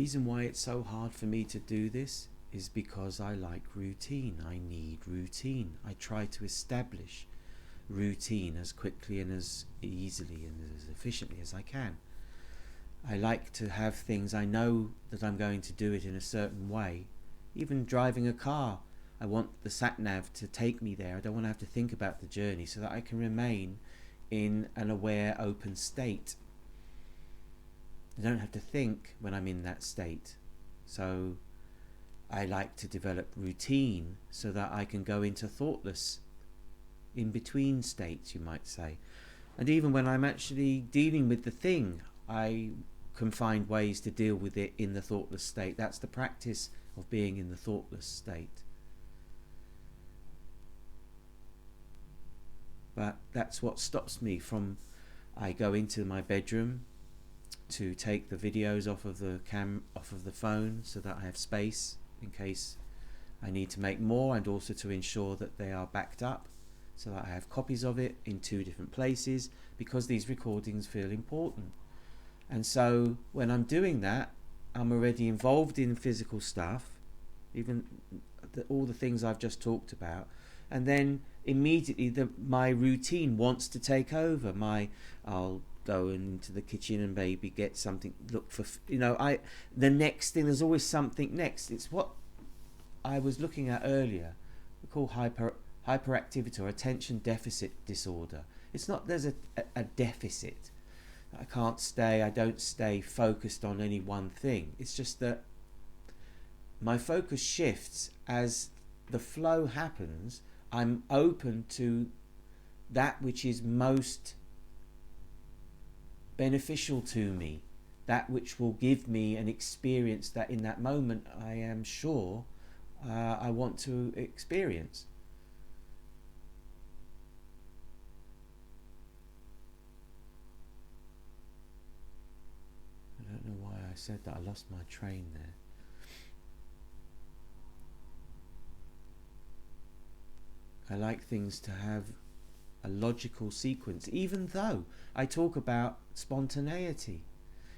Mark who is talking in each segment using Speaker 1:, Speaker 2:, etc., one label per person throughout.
Speaker 1: reason why it's so hard for me to do this is because I like routine. I need routine. I try to establish routine as quickly and as easily and as efficiently as I can. I like to have things, I know that I'm going to do it in a certain way. Even driving a car, I want the sat-nav to take me there. I don't want to have to think about the journey, so that I can remain in an aware, open state. I don't have to think when I'm in that state. So I like to develop routine so that I can go into thoughtless, in between states, you might say. And even when I'm actually dealing with the thing, I can find ways to deal with it in the thoughtless state. That's the practice of being in the thoughtless state. But that's what stops me from, I go into my bedroom to take the videos off of the phone so that I have space in case I need to make more, and also to ensure that they are backed up so that I have copies of it in 2 different places, because these recordings feel important. And so when I'm doing that, I'm already involved in physical stuff, even all the things I've just talked about, and then immediately my routine wants to take over. I'll go into the kitchen and maybe get something, look for, the next thing, there's always something next. It's what I was looking at earlier, we call hyperactivity or attention deficit disorder. It's not there's a deficit. I don't stay focused on any one thing. It's just that my focus shifts as the flow happens. I'm open to that which is most beneficial to me, that which will give me an experience that in that moment I am sure I want to experience. I don't know why I said that. I lost my train there. I like things to have a logical sequence, even though I talk about spontaneity,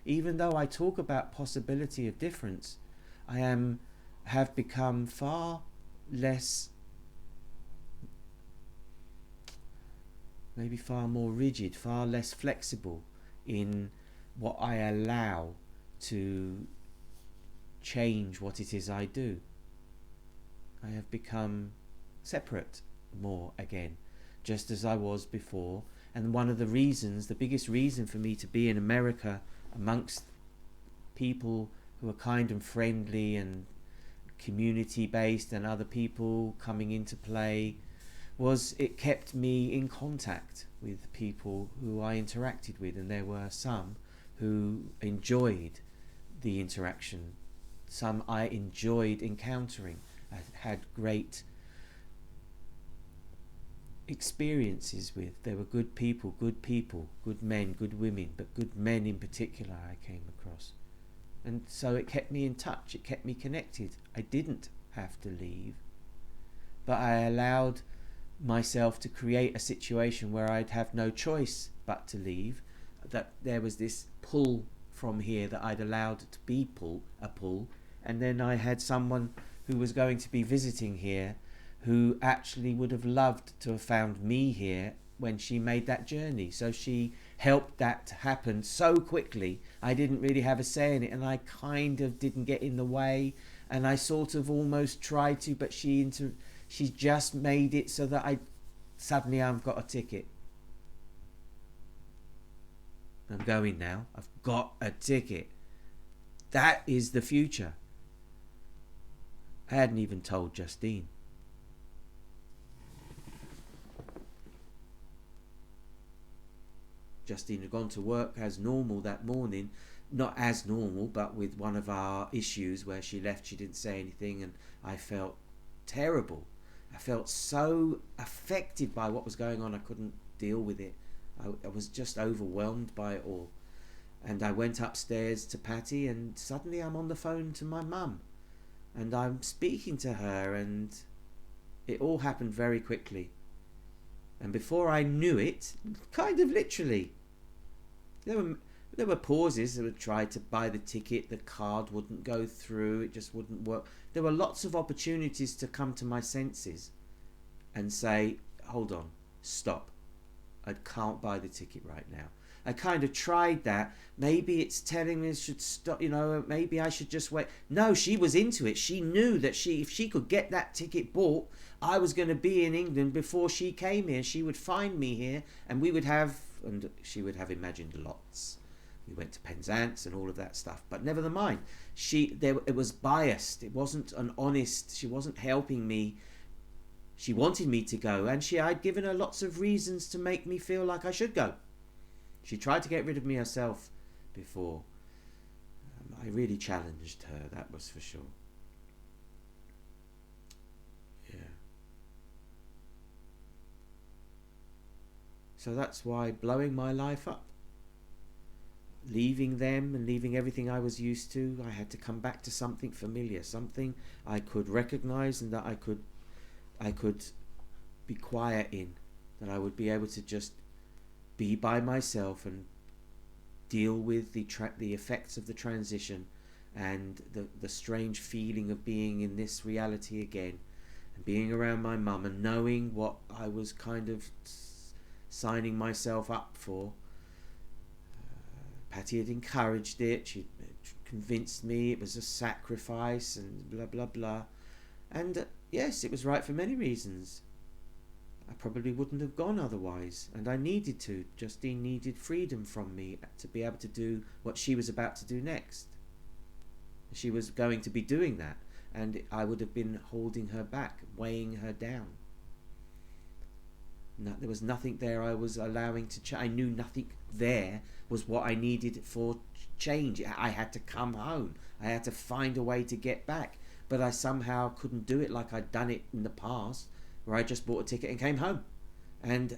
Speaker 1: even though I talk about possibility of difference. I have become far less, maybe far more rigid, far less flexible in what I allow to change what it is I do. I have become separate more again, just as I was before. And one of the reasons, the biggest reason for me to be in America amongst people who are kind and friendly and community based and other people coming into play, was it kept me in contact with people who I interacted with, and there were some who enjoyed the interaction, some I enjoyed encountering. I had great experiences with. They were good people, good men, good women, but good men in particular I came across. And so it kept me in touch, it kept me connected. I didn't have to leave, but I allowed myself to create a situation where I'd have no choice but to leave, that there was this pull from here that I'd allowed to be a pull, and then I had someone who was going to be visiting here who actually would have loved to have found me here when she made that journey. So she helped that to happen so quickly. I didn't really have a say in it, and I kind of didn't get in the way, and I sort of almost tried to, but she just made it so that I've got a ticket. I'm going now. I've got a ticket. That is the future. I hadn't even told Justine. Justine had gone to work as normal that morning. Not as normal, but with one of our issues where she left, she didn't say anything, and I felt terrible. I felt so affected by what was going on, I couldn't deal with it. I was just overwhelmed by it all. And I went upstairs to Patty, and suddenly I'm on the phone to my mum. And I'm speaking to her, and it all happened very quickly. And before I knew it, kind of literally, there There were pauses. I would try to buy the ticket, the card wouldn't go through, it just wouldn't work. There were lots of opportunities to come to my senses and say, hold on, stop. I can't buy the ticket right now. I kind of tried that. Maybe it's telling me I should stop, maybe I should just wait. No, she was into it. She knew that if she could get that ticket bought, I was going to be in England before she came here. She would find me here and she would have imagined lots. We went to Penzance and all of that stuff. But never mind. It was biased. It wasn't an honest, she wasn't helping me. She wanted me to go, and I'd given her lots of reasons to make me feel like I should go. She tried to get rid of me herself before. I really challenged her, that was for sure. Yeah. So that's why blowing my life up, leaving them and leaving everything I was used to, I had to come back to something familiar, something I could recognize and that I could be quiet in, that I would be able to just be by myself and deal with the effects of the transition and the strange feeling of being in this reality again and being around my mum and knowing what I was kind of signing myself up for. Patty had encouraged it, she convinced me it was a sacrifice and blah blah blah, and yes, it was right for many reasons. I probably wouldn't have gone otherwise, and I needed to. Justine needed freedom from me to be able to do what she was about to do next. She was going to be doing that, and I would have been holding her back, weighing her down. There was nothing there I was allowing to change. I knew nothing there was what I needed for change. I had to come home. I had to find a way to get back. But I somehow couldn't do it like I'd done it in the past, where I just bought a ticket and came home. And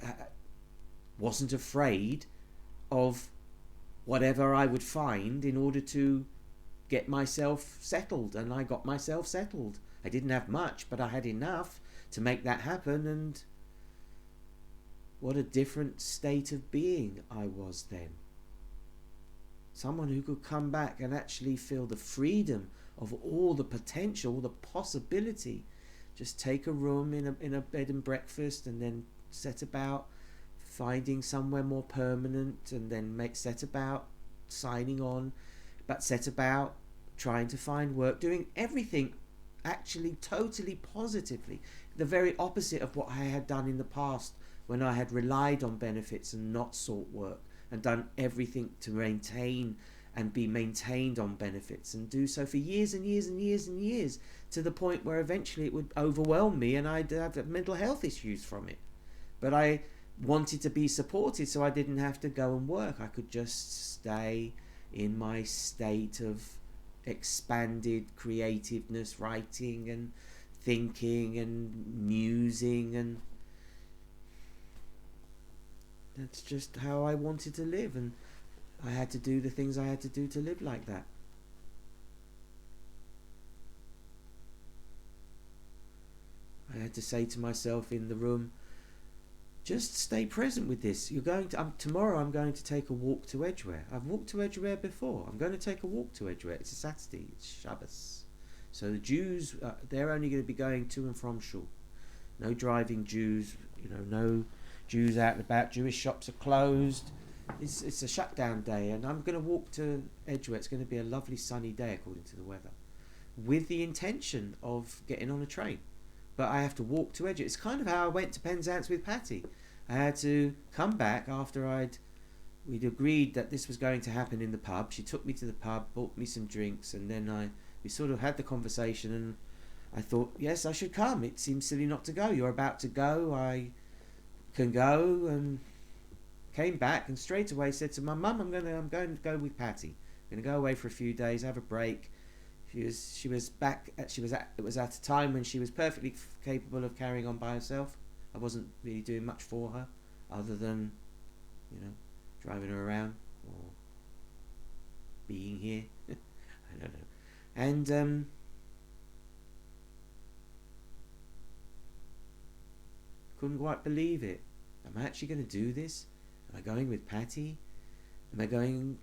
Speaker 1: wasn't afraid of whatever I would find in order to get myself settled. And I got myself settled. I didn't have much, but I had enough to make that happen, and what a different state of being I was then. Someone who could come back and actually feel the freedom of all the potential, the possibility. Just take a room in a bed and breakfast, and then set about finding somewhere more permanent, and then set about signing on, but set about trying to find work, doing everything actually totally positively. The very opposite of what I had done in the past, when I had relied on benefits and not sought work, and done everything to maintain and be maintained on benefits, and do so for years and years and years and years, to the point where eventually it would overwhelm me and I'd have mental health issues from it. But I wanted to be supported, so I didn't have to go and work. I could just stay in my state of expanded creativeness, writing and thinking and musing, and that's just how I wanted to live, and I had to do the things I had to do to live like that. I had to say to myself in the room, just stay present with this. Tomorrow I'm going to take a walk to Edgware. I've walked to Edgware before. I'm going to take a walk to Edgware. It's a Saturday. It's Shabbos. So the Jews, they're only going to be going to and from shul. No driving Jews, no Jews out and about. Jewish shops are closed. It's a shutdown day, and I'm going to walk to Edgware. It's going to be a lovely sunny day according to the weather, with the intention of getting on a train. But I have to walk to Edgware. It's kind of how I went to Penzance with Patty. I had to come back after we'd agreed that this was going to happen in the pub. She took me to the pub, bought me some drinks, and then we sort of had the conversation, and I thought, yes, I should come. It seems silly not to go. You're about to go. I can go, and came back and straight away said to my mum, I'm going to go with Patty. I'm going to go away for a few days, have a break. It was at a time when she was perfectly capable of carrying on by herself. I wasn't really doing much for her, other than, driving her around or being here. I don't know. And couldn't quite believe it. Am I actually going to do this? Am I going with Patty? Am I going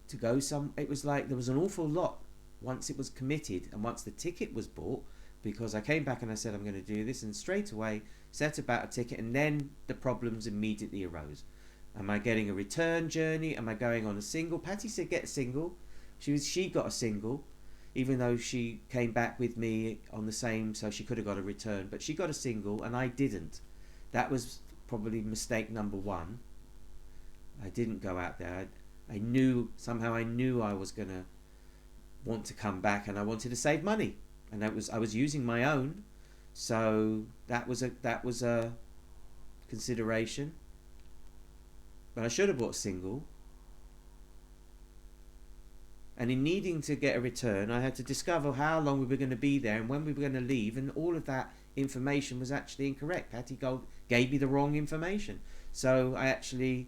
Speaker 1: to go some. It was like there was an awful lot once it was committed and once the ticket was bought, because I came back and I said I'm going to do this, and straight away set about a ticket, and then the problems immediately arose. Am I getting a return journey? Am I going on a single? Patty said get a single. She got a single, even though she came back with me on the same, so she could have got a return, but she got a single and I didn't. That was probably mistake number one. I didn't go out there. I knew I was gonna want to come back, and I wanted to save money, and I was using my own, so that was a consideration. But I should have bought a single. And in needing to get a return, I had to discover how long we were going to be there and when we were going to leave, and all of that information was actually incorrect. Patty Gold gave me the wrong information, so I actually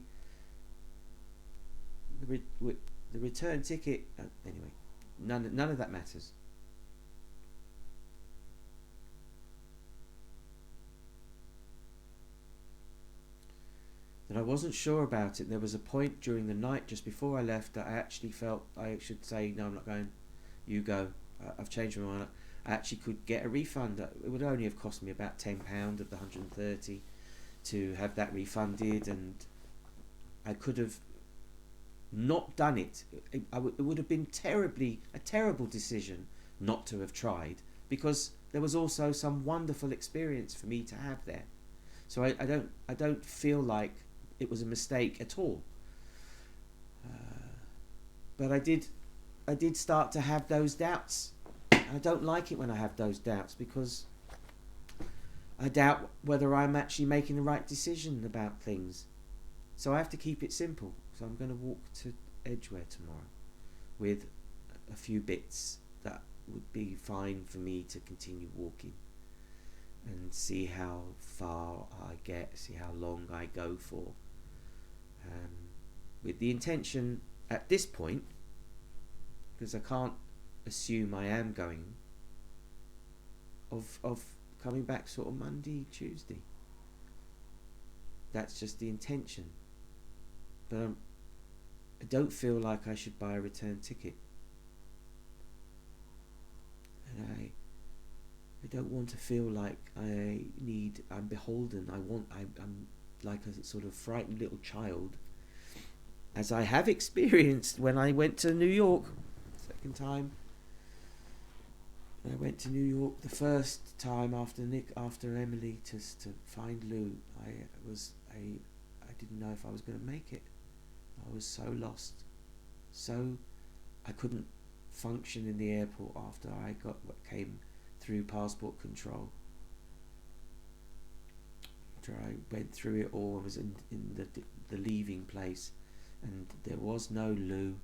Speaker 1: the return ticket. Anyway, none of that matters. That I wasn't sure about it. There was a point during the night just before I left that I actually felt I should say, no, I'm not going, you go, I've changed my mind. I actually could get a refund. It would only have cost me about £10 of the 130 to have that refunded, and I could have not done it. It would have been a terrible decision not to have tried, because there was also some wonderful experience for me to have there. So I don't feel like it was a mistake at all. But I did start to have those doubts. I don't like it when I have those doubts, because I doubt whether I'm actually making the right decision about things. So I have to keep it simple. So I'm going to walk to Edgware tomorrow with a few bits that would be fine for me to continue walking, and see how far I get, see how long I go for, with the intention at this point, because I can't assume I am going, of coming back sort of Monday, Tuesday. That's just the intention. But I don't feel like I should buy a return ticket, and I don't want to feel like I'm beholden. I'm like a sort of frightened little child, as I have experienced when I went to New York, second time. When I went to New York the first time after Emily to find Lou, I didn't know if I was going to make it. I was so lost, so I couldn't function in the airport after I got what came through passport control. After I went through it all, I was in the leaving place, and there was no Lou,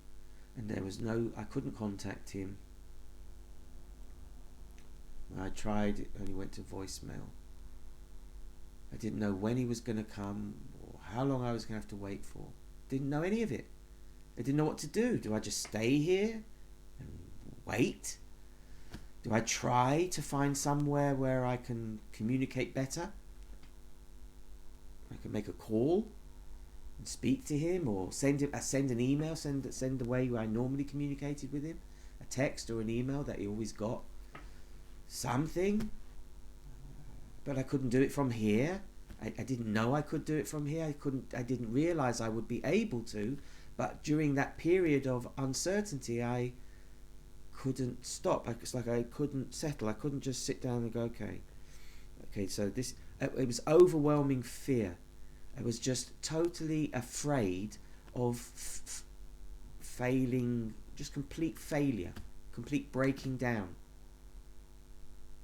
Speaker 1: and I couldn't contact him. When I tried, it only went to voicemail. I didn't know when he was going to come or how long I was going to have to wait for. Didn't know any of it. I didn't know what to do. Do I just stay here and wait? Do I try to find somewhere where I can communicate better? I can make a call and speak to him, or send an email, send the way I normally communicated with him, a text or an email that he always got. Something. But I couldn't do it from here. I didn't know I could do it from here. I didn't realise I would be able to. But during that period of uncertainty, I couldn't stop. It's like I couldn't settle. I couldn't just sit down and go, okay. So it was overwhelming fear. I was just totally afraid of failing, just complete failure, complete breaking down.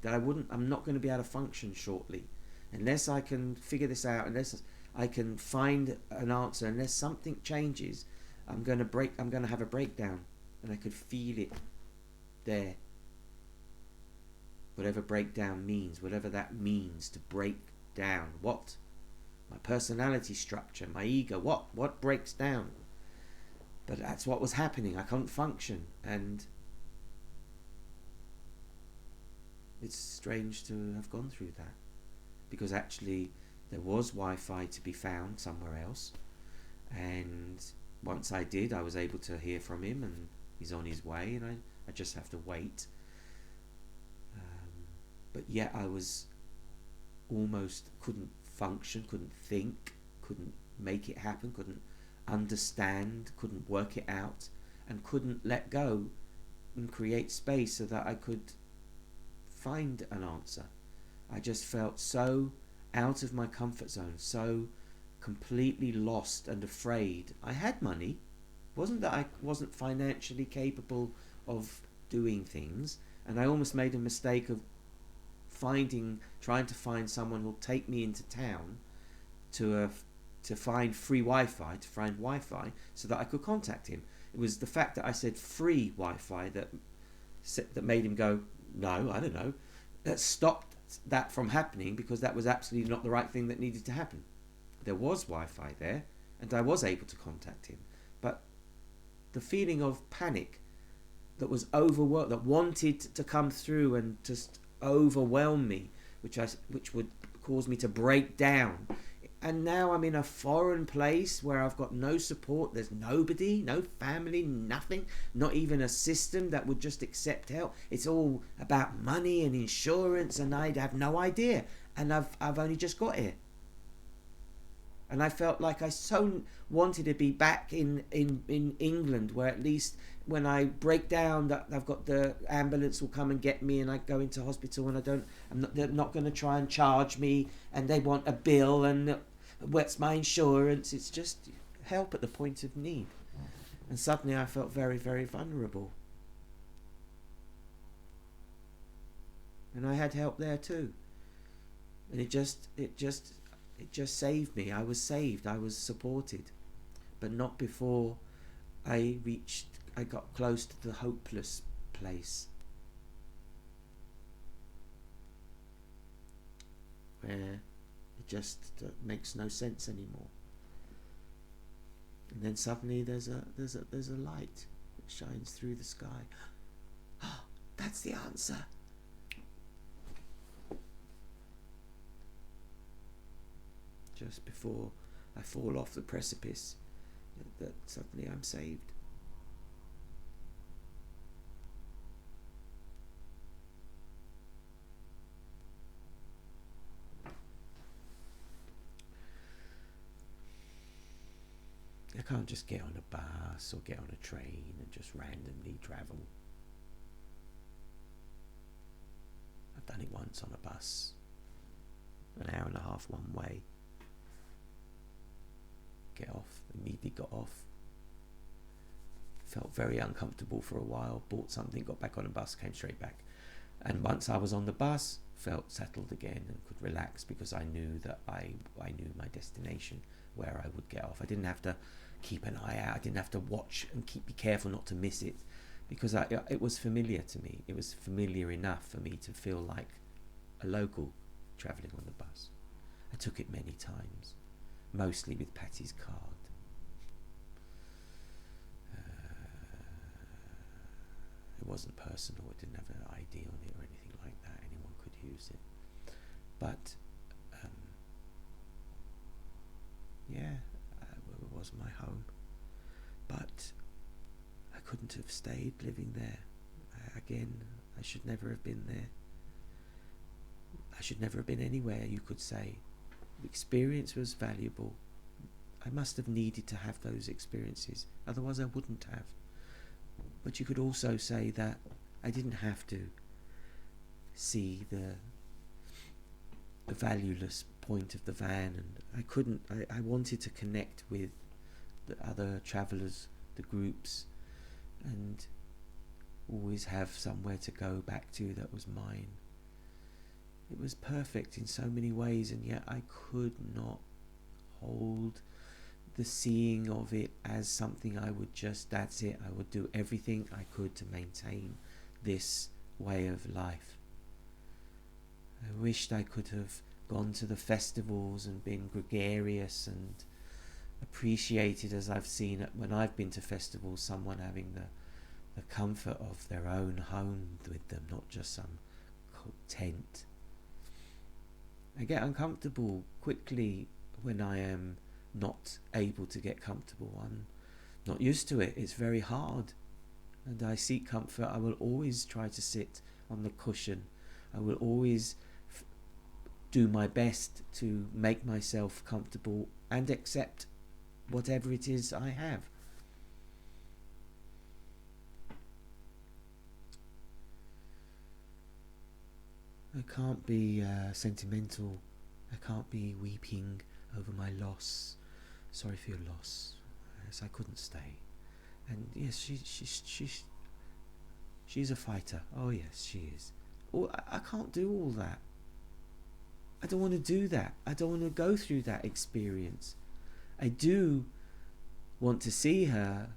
Speaker 1: That I'm not going to be able to function shortly, unless I can figure this out, unless I can find an answer, unless something changes. I'm going to have a breakdown, and I could feel it there. Whatever breakdown means, whatever that means, to break down. What? My personality structure, my ego, what breaks down? But that's what was happening. I couldn't function, and it's strange to have gone through that, because actually there was Wi-Fi to be found somewhere else, and once I did, I was able to hear from him, and he's on his way, and I just have to wait. But yet I was almost couldn't function, couldn't think, couldn't make it happen, couldn't understand, couldn't work it out, and couldn't let go and create space so that I could find an answer. I just felt so out of my comfort zone, so completely lost and afraid. I had money. It wasn't that I wasn't financially capable of doing things, and I almost made a mistake of trying to find someone who'll take me into town to find free Wi-Fi, to find Wi-Fi so that I could contact him. It was the fact that I said free Wi-Fi that made him go, no, I don't know. That stopped that from happening, because that was absolutely not the right thing that needed to happen. There was Wi-Fi there, and I was able to contact him. But the feeling of panic that was overwhelmed, that wanted to come through and just overwhelm me, which would cause me to break down. And now I'm in a foreign place where I've got no support. There's nobody, no family, nothing, not even a system that would just accept help. It's all about money and insurance, and I'd have no idea. And I've only just got here. And I felt like I so wanted to be back in England, where at least when I break down, that I've got the ambulance will come and get me, and I go into hospital, and they're not going to try and charge me, and they want a bill, and what's my insurance? It's just help at the point of need. And suddenly I felt very, very vulnerable. And I had help there too. And it just saved me. I was saved. I was supported. But not before I got close to the hopeless place, where it just makes no sense anymore. And then suddenly there's a light that shines through the sky. Oh, that's the answer. Just before I fall off the precipice, that suddenly I'm saved. I can't just get on a bus or get on a train and just randomly travel. I've done it once on a bus, an hour and a half one way. Get off, immediately got off. Felt very uncomfortable for a while, bought something, got back on a bus, came straight back. And once I was on the bus, felt settled again and could relax, because I knew that I knew my destination, where I would get off. I didn't have to keep an eye out. I didn't have to watch and be careful not to miss it, because it was familiar to me. It was familiar enough for me to feel like a local travelling on the bus. I took it many times, mostly with Patty's card. It wasn't personal. It didn't have an ID on it or anything like that. Anyone could use it. But it was my home. But I couldn't have stayed living there. I should never have been there. I should never have been anywhere, you could say. The experience was valuable. I must have needed to have those experiences, otherwise I wouldn't have. But you could also say that I didn't have to see the valueless point of the van, and I wanted to connect with the other travellers, the groups, and always have somewhere to go back to that was mine. It was perfect in so many ways, and yet I could not hold the seeing of it as something that's it. I would do everything I could to maintain this way of life. I wished I could have gone to the festivals and been gregarious and appreciated, as I've seen it when I've been to festivals, someone having the comfort of their own home with them, not just some tent. I get uncomfortable quickly when I am not able to get comfortable. not used to it. It's very hard. And I seek comfort. I will always try to sit on the cushion. I will always do my best to make myself comfortable and accept whatever it is I have. I can't be sentimental. I can't be weeping over my loss. Sorry for your loss. Yes, I couldn't stay. And yes, she's a fighter. Oh yes, she is. Oh, I can't do all that. I don't want to do that. I don't want to go through that experience. I do want to see her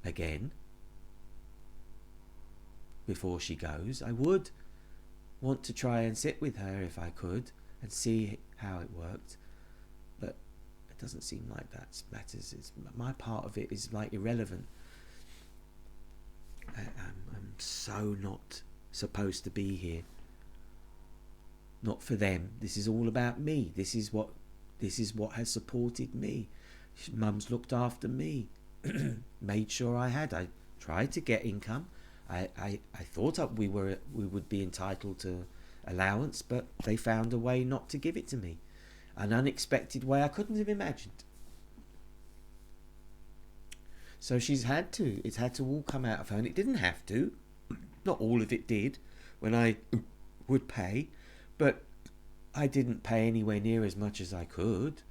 Speaker 1: again before she goes. I would want to try and sit with her if I could and see how it worked, but it doesn't seem like that matters. My part of it is like irrelevant. I'm so not supposed to be here. Not for them. This is all about me. This is what has supported me. Mum's looked after me, made sure I had. I tried to get income. I thought we would be entitled to allowance, but they found a way not to give it to me, an unexpected way I couldn't have imagined. So it's had to all come out of her, and it didn't have to. Not all of it did when I would pay, but I didn't pay anywhere near as much as I could.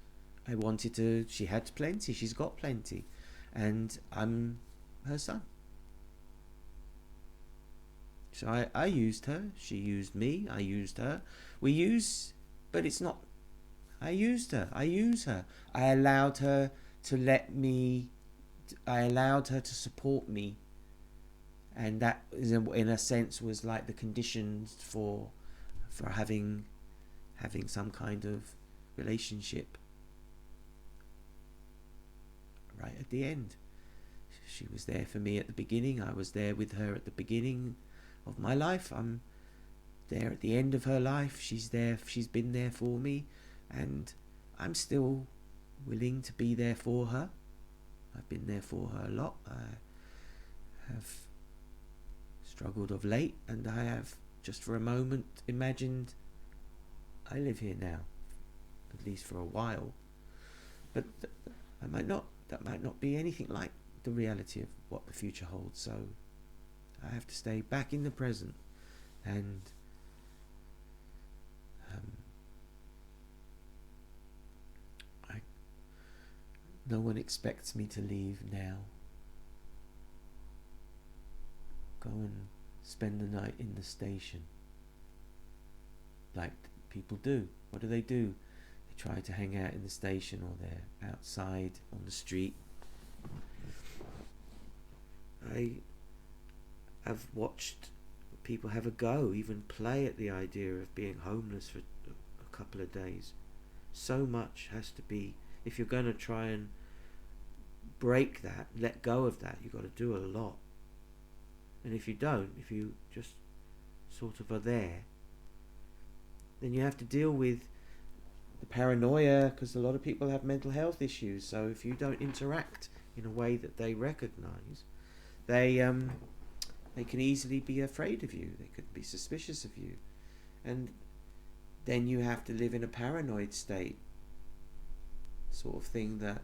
Speaker 1: I wanted to. She had plenty. She's got plenty, and I'm her son. So I used her. She used me. I used her. But it's not. I used her. I use her. I allowed her to support me, and that is in a sense was like the conditions for having some kind of relationship. Right at the end, she was there for me at the beginning. I was there with her at the beginning of my life. I'm there at the end of her life. She's there. She's been there for me, and I'm still willing to be there for her. I've been there for her a lot. I have struggled of late, and I have just for a moment imagined I live here now, at least for a while. But that might not be anything like the reality of what the future holds. So I have to stay back in the present, and no one expects me to leave now. Go and spend the night in the station, like people do. What do? They try to hang out in the station, or they're outside on the street. I have watched people have a go, even play at the idea of being homeless for a couple of days. So much has to be, if you're going to try and break that, let go of that, you've got to do a lot. And if you don't, if you just sort of are there, then you have to deal with the paranoia, because a lot of people have mental health issues. So if you don't interact in a way that they recognize, they can easily be afraid of you. They could be suspicious of you, and then you have to live in a paranoid state, sort of thing that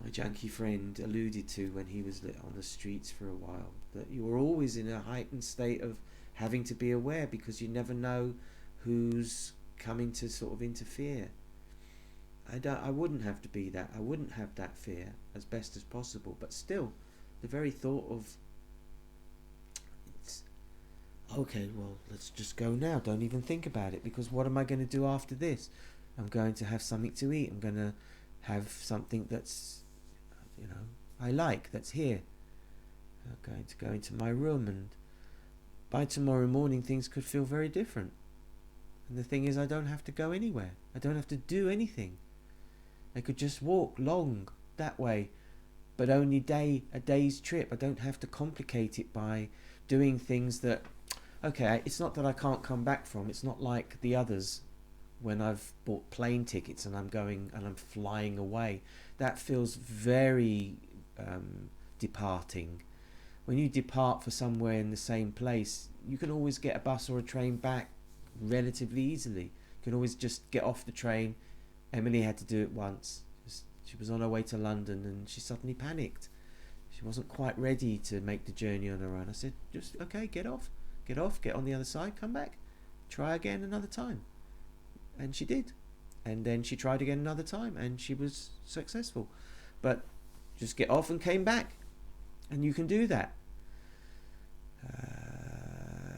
Speaker 1: my junkie friend alluded to when he was on the streets for a while, that you were always in a heightened state of having to be aware, because you never know who's coming to sort of interfere. I wouldn't have to be that. I wouldn't have that fear as best as possible, but still the very thought of, it's okay, well, let's just go now, don't even think about it, because what am I going to do after this? I'm going to have something to eat. I'm going to have something that's, I like, that's here. I'm going to go into my room, and by tomorrow morning things could feel very different. And the thing is, I don't have to go anywhere. I don't have to do anything. I could just walk long that way, but only a day's trip. I don't have to complicate it by doing things that, okay, it's not that I can't come back from. It's not like the others when I've bought plane tickets and I'm going and I'm flying away. That feels very departing. When you depart for somewhere in the same place, you can always get a bus or a train back relatively easily. You can always just get off the train. Emily had to do it once. She was on her way to London and she suddenly panicked. She wasn't quite ready to make the journey on her own. I said, just, okay, get off, get on the other side, come back, try again another time. And she did. And then she tried again another time and she was successful. But just get off and came back. And you can do that.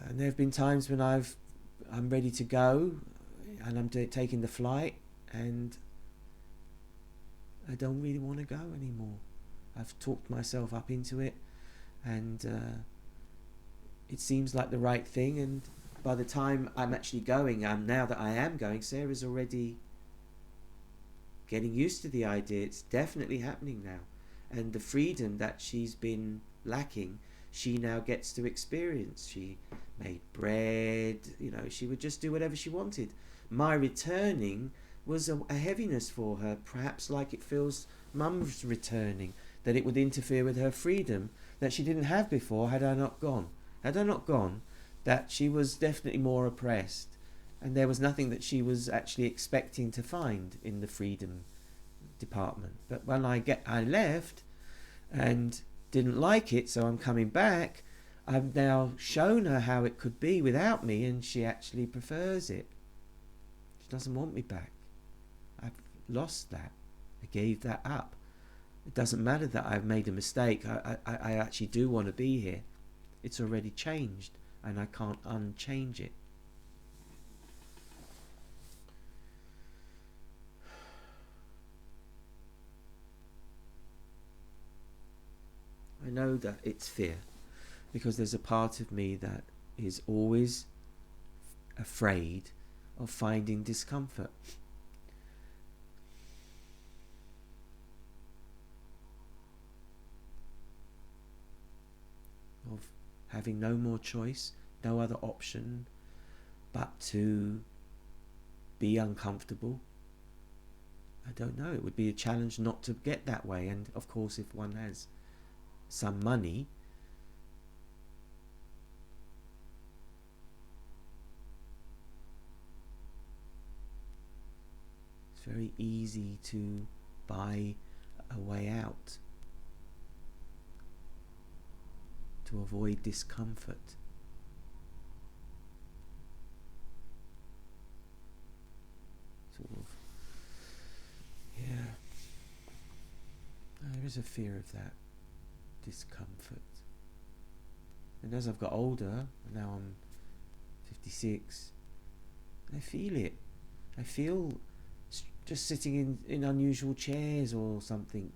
Speaker 1: And there have been times when I'm ready to go and I'm taking the flight and I don't really want to go anymore. I've talked myself up into it and it seems like the right thing, and by the time I'm actually going, now that I am going, Sarah's already getting used to the idea. It's definitely happening now, and the freedom that she's been lacking, she now gets to experience. She made bread, she would just do whatever she wanted. My returning was a heaviness for her, perhaps like it feels Mum's returning, that it would interfere with her freedom that she didn't have before had I not gone. Had I not gone, that she was definitely more oppressed, and there was nothing that she was actually expecting to find in the freedom department. But when I left and didn't like it, so I'm coming back, I've now shown her how it could be without me, and she actually prefers it. She doesn't want me back. I've lost that. I gave that up. It doesn't matter that I've made a mistake. I actually do want to be here. It's already changed and I can't unchange it. I know that it's fear because there's a part of me that is always afraid of finding discomfort. Of having no more choice, no other option but to be uncomfortable. I don't know, it would be a challenge not to get that way, and of course if one has some money, it's very easy to buy a way out, to avoid discomfort. Sort of, yeah. There is a fear of that discomfort. And as I've got older, now I'm 56, I feel it. I feel just sitting in unusual chairs or something,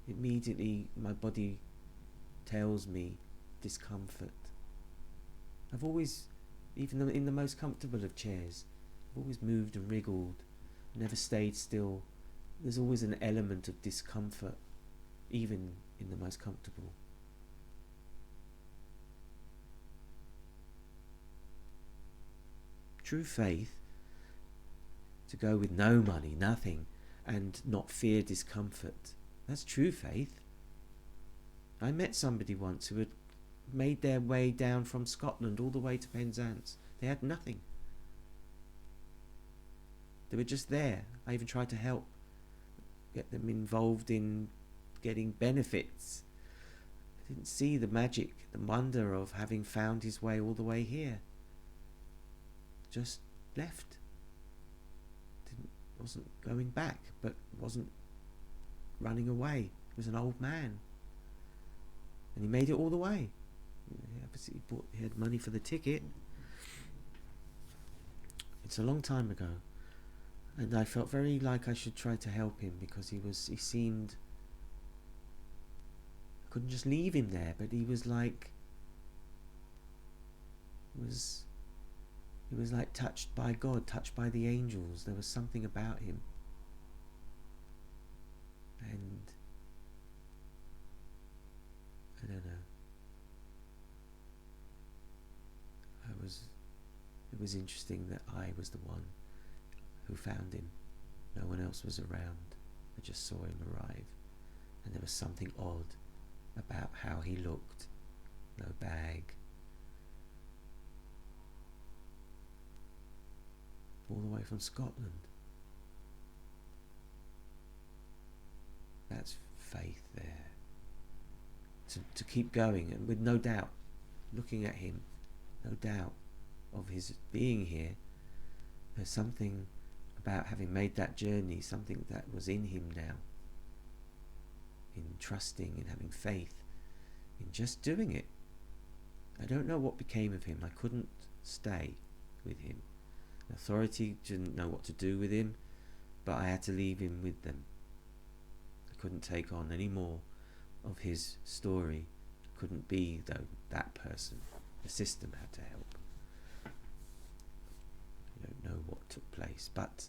Speaker 1: immediately my body tells me discomfort. I've always, even in the most comfortable of chairs, I've always moved and wriggled, never stayed still. There's always an element of discomfort, even in the most comfortable. True faith, to go with no money, nothing, and not fear discomfort, that's true faith. I met somebody once who had made their way down from Scotland all the way to Penzance. They had nothing. They were just there. I even tried to help, get them involved in getting benefits. I didn't see the magic, the wonder of having found his way all the way here. Just left. Wasn't going back, but wasn't running away. He was an old man. And he made it all the way. He had money for the ticket. It's a long time ago. And I felt very like I should try to help him because he seemed, I couldn't just leave him there, but he was like, he was like touched by God, touched by the angels. There was something about him. And I don't know. It was interesting that I was the one who found him. No one else was around. I just saw him arrive, and there was something odd about how he looked. No bag. All the way from Scotland. That's faith there. To keep going, and with no doubt, looking at him, no doubt of his being here. There's something about having made that journey, something that was in him now, in trusting, in having faith, in just doing it. I don't know what became of him. I couldn't stay with him. The authority didn't know what to do with him, but I had to leave him with them. I couldn't take on any more of his story. I couldn't be, though, that person. The system had to help. I don't know what took place, but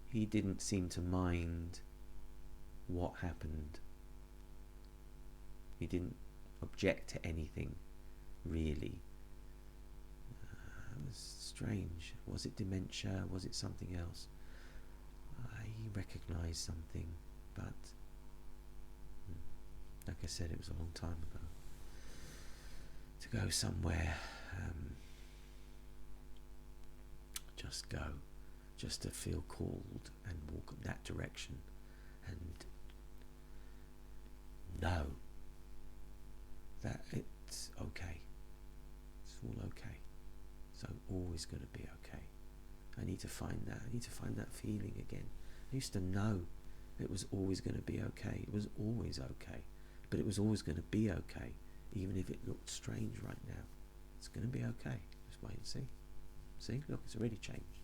Speaker 1: he didn't seem to mind what happened. He didn't object to anything, really. It was strange. Was it dementia? Was it something else? I recognised something, but like I said, it was a long time ago. To go somewhere, just go, just to feel called and walk in that direction, and know that it's okay. It's all okay. It's always going to be okay. I need to find that. I need to find that feeling again. I used to know it was always going to be okay. It was always okay. But it was always going to be okay, even if it looked strange right now. It's going to be okay. Just wait and see. See, look, it's already changed.